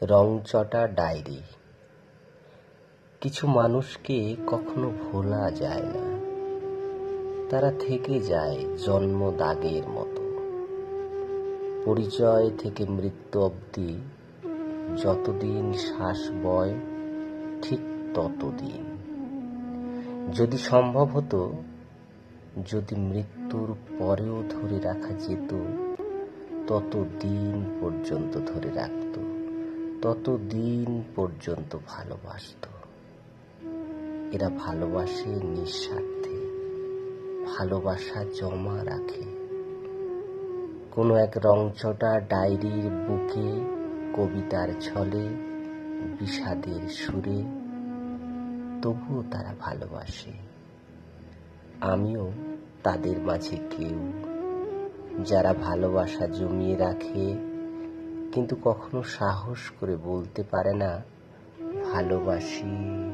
রংচটা diary. কিছু মানুষকে কখনো ভোলা যায় না, তারা থেকে যায় জন্ম দাগের মতো। পরিচয় থেকে মৃত্যু অবধি যতদিন শ্বাস বয় ঠিক ততদিন। যদি সম্ভব হতো, যদি মৃত্যুর পরেও ধরে রাখা যেত, তত দিন পর্যন্ত ধরে রাখত, তত দিন পর্যন্ত ভালোবাসত। এরা ভালোবাসে নিঃস্বার্থে, ভালোবাসা জমা রাখে কোনো এক রংচটা ডায়েরির বুকে, কবিতার ছলে, বিষাদের সুরে। তবুও তারা ভালোবাসে। আমিও তাদের মাঝে কেউ, যারা ভালোবাসা জমিয়ে রাখে কিন্তু কখনো সাহস করে বলতে পারে না ভালোবাসি।